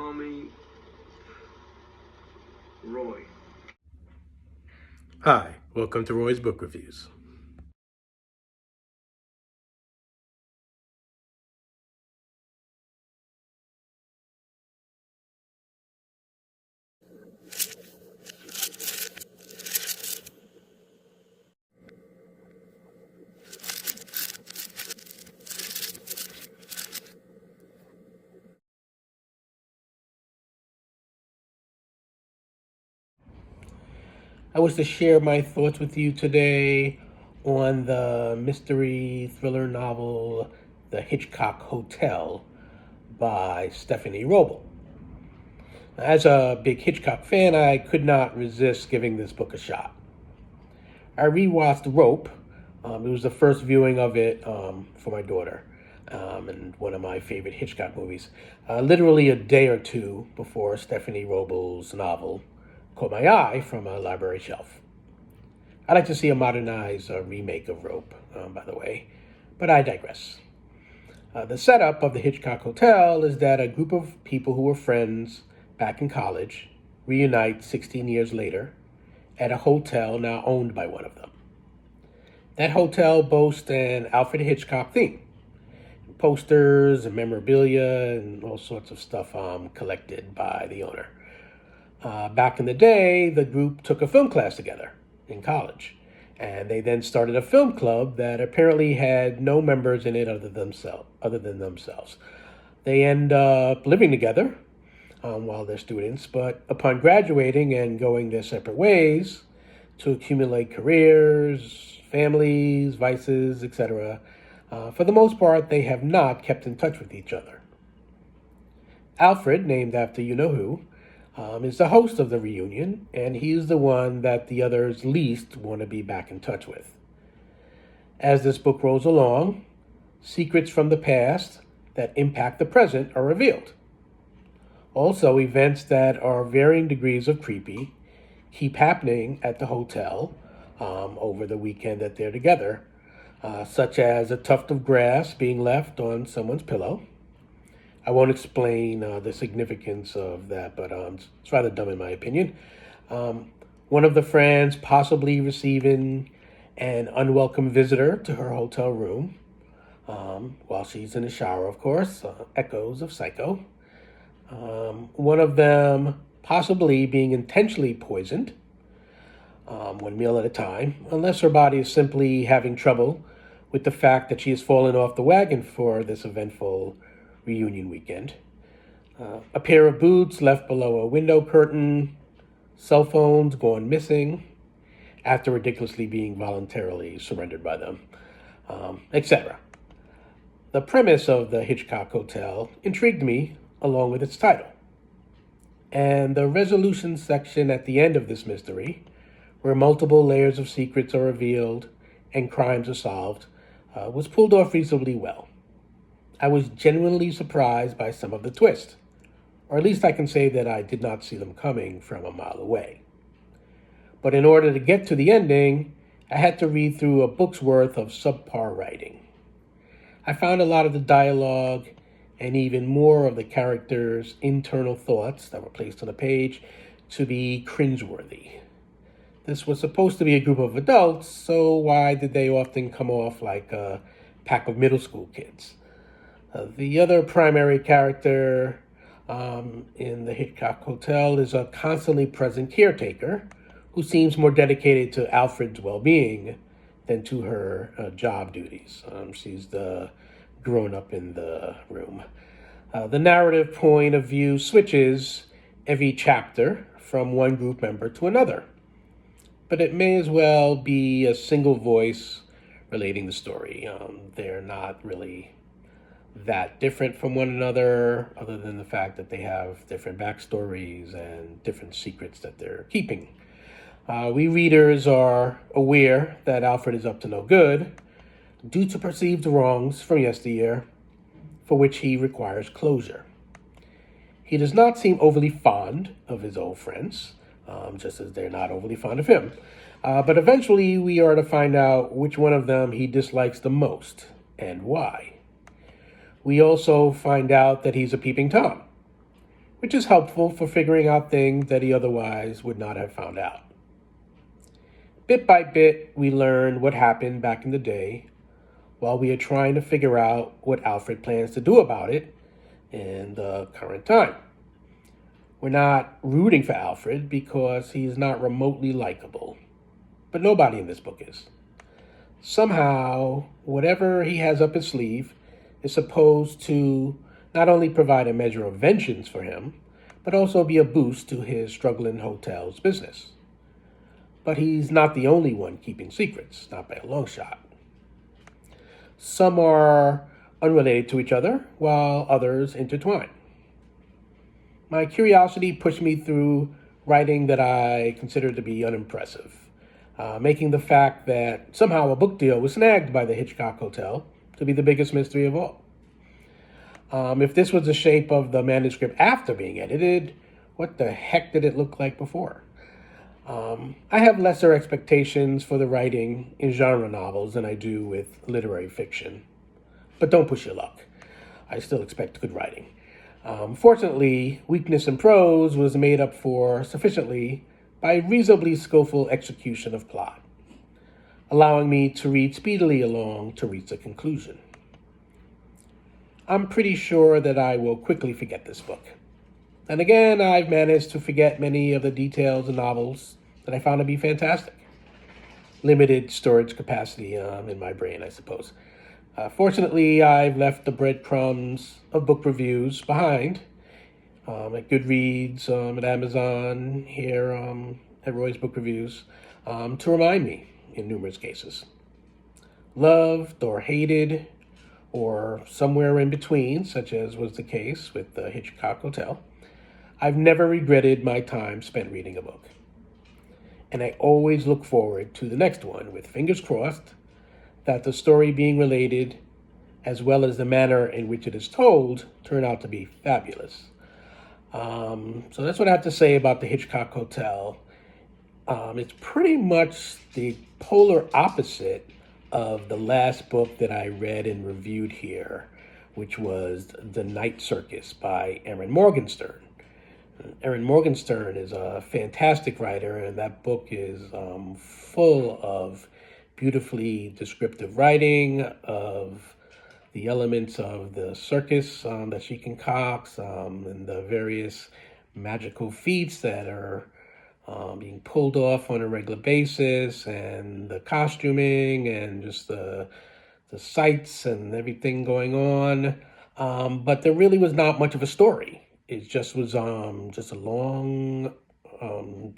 call me Roy. Hi, welcome to Roy's Book Reviews. I wish to share my thoughts with you today on the mystery thriller novel The Hitchcock Hotel by Stephanie Wrobel. As a big Hitchcock fan, I could not resist giving this book a shot. I rewatched Rope. It was the first viewing of it for my daughter, and one of my favorite Hitchcock movies. Literally a day or two before Stephanie Wrobel's novel caught my eye from a library shelf. I'd like to see a modernized remake of Rope, by the way, but I digress. The setup of the Hitchcock Hotel is that a group of people who were friends back in college reunite 16 years later at a hotel now owned by one of them. That hotel boasts an Alfred Hitchcock theme. Posters and memorabilia and all sorts of stuff collected by the owner. Back in the day, the group took a film class together in college, and they then started a film club that apparently had no members in it other than themselves. They end up living together while they're students, but upon graduating and going their separate ways to accumulate careers, families, vices, etc., for the most part, they have not kept in touch with each other. Alfred, named after you-know-who, is the host of the reunion, and he's the one that the others least want to be back in touch with. As this book rolls along, secrets from the past that impact the present are revealed. Also, events that are varying degrees of creepy keep happening at the hotel over the weekend that they're together, such as a tuft of grass being left on someone's pillow. I won't explain the significance of that, but it's rather dumb in my opinion. One of the friends possibly receiving an unwelcome visitor to her hotel room while she's in the shower, of course, echoes of Psycho. One of them possibly being intentionally poisoned, one meal at a time, unless her body is simply having trouble with the fact that she has fallen off the wagon for this eventful reunion weekend. A pair of boots left below a window curtain, cell phones gone missing after ridiculously being voluntarily surrendered by them, etc. The premise of the Hitchcock Hotel intrigued me along with its title. And the resolution section at the end of this mystery, where multiple layers of secrets are revealed and crimes are solved, was pulled off reasonably well. I was genuinely surprised by some of the twists, or at least I can say that I did not see them coming from a mile away. But in order to get to the ending, I had to read through a book's worth of subpar writing. I found a lot of the dialogue and even more of the characters' internal thoughts that were placed on the page to be cringeworthy. This was supposed to be a group of adults, so why did they often come off like a pack of middle school kids? The other primary character in the Hitchcock Hotel is a constantly present caretaker who seems more dedicated to Alfred's well-being than to her job duties. She's the grown-up in the room. The narrative point of view switches every chapter from one group member to another, but it may as well be a single voice relating the story. They're not really that different from one another, other than the fact that they have different backstories and different secrets that they're keeping. We readers are aware that Alfred is up to no good due to perceived wrongs from yesteryear, for which he requires closure. He does not seem overly fond of his old friends, just as they're not overly fond of him. But eventually we are to find out which one of them he dislikes the most and why. We also find out that he's a peeping Tom, which is helpful for figuring out things that he otherwise would not have found out. Bit by bit, we learn what happened back in the day while we are trying to figure out what Alfred plans to do about it in the current time. We're not rooting for Alfred because he's not remotely likable, but nobody in this book is. Somehow, whatever he has up his sleeve is supposed to not only provide a measure of vengeance for him, but also be a boost to his struggling hotel's business. But he's not the only one keeping secrets, not by a long shot. Some are unrelated to each other, while others intertwine. My curiosity pushed me through writing that I consider to be unimpressive, making the fact that somehow a book deal was snagged by the Hitchcock Hotel to be the biggest mystery of all. If this was the shape of the manuscript after being edited, what the heck did it look like before? I have lesser expectations for the writing in genre novels than I do with literary fiction. But don't push your luck. I still expect good writing. Fortunately, weakness in prose was made up for sufficiently by reasonably skillful execution of plot, allowing me to read speedily along to reach a conclusion. I'm pretty sure that I will quickly forget this book. And again, I've managed to forget many of the details in novels that I found to be fantastic. Limited storage capacity in my brain, I suppose. Fortunately, I've left the breadcrumbs of book reviews behind at Goodreads, at Amazon, here at Roy's Book Reviews, to remind me in numerous cases. Loved or hated, or somewhere in between, such as was the case with the Hitchcock Hotel, I've never regretted my time spent reading a book. And I always look forward to the next one with fingers crossed that the story being related, as well as the manner in which it is told, turn out to be fabulous. So that's what I have to say about the Hitchcock Hotel. It's pretty much the polar opposite of the last book that I read and reviewed here, which was The Night Circus by Erin Morgenstern. Erin Morgenstern is a fantastic writer, and that book is full of beautifully descriptive writing of the elements of the circus that she concocts, and the various magical feats that are being pulled off on a regular basis, and the costuming and just the sights and everything going on. But there really was not much of a story. It just was just a long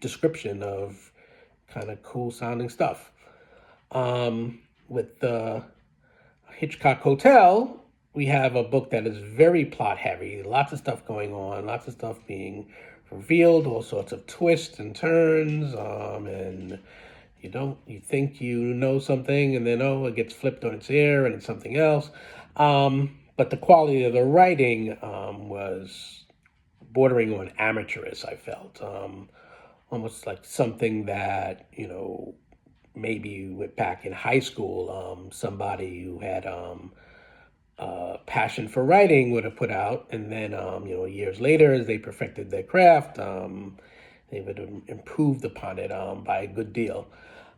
description of kind of cool sounding stuff. With the Hitchcock Hotel, we have a book that is very plot heavy, lots of stuff going on, lots of stuff being revealed, all sorts of twists and turns, and you think you know something, and then it gets flipped on its ear and it's something else. But the quality of the writing was bordering on amateurish, I felt. Almost like something that, maybe back in high school, somebody who had passion for writing would have put out, and then years later, as they perfected their craft, they would have improved upon it by a good deal.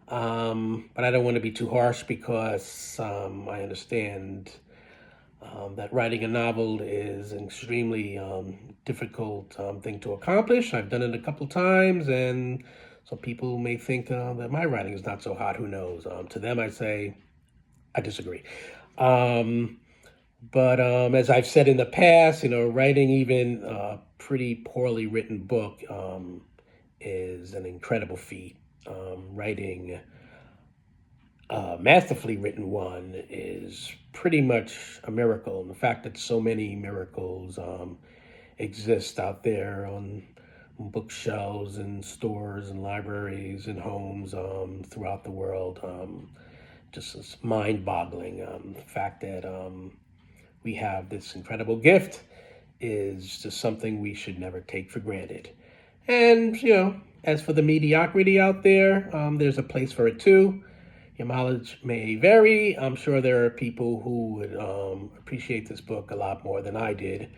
But I don't want to be too harsh because I understand that writing a novel is an extremely difficult thing to accomplish. I've done it a couple times, and some people may think that my writing is not so hot. Who knows? To them, I say, I disagree. But as I've said in the past, writing even a pretty poorly written book is an incredible feat. Writing a masterfully written one is pretty much a miracle. And the fact that so many miracles exist out there on bookshelves and stores and libraries and homes throughout the world, just is mind-boggling. The fact that we have this incredible gift is just something we should never take for granted. And, as for the mediocrity out there, there's a place for it too. Your mileage may vary. I'm sure there are people who would appreciate this book a lot more than I did.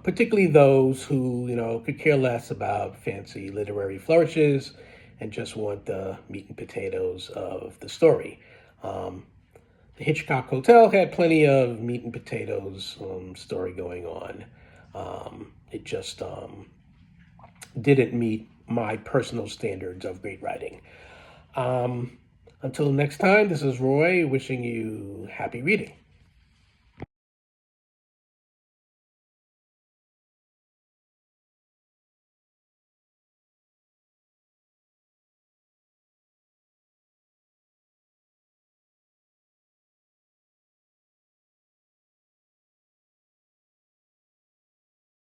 particularly those who, could care less about fancy literary flourishes and just want the meat and potatoes of the story. Um, the Hitchcock Hotel had plenty of meat and potatoes story going on. It just didn't meet my personal standards of great writing. Um, until next time, this is Roy wishing you happy reading.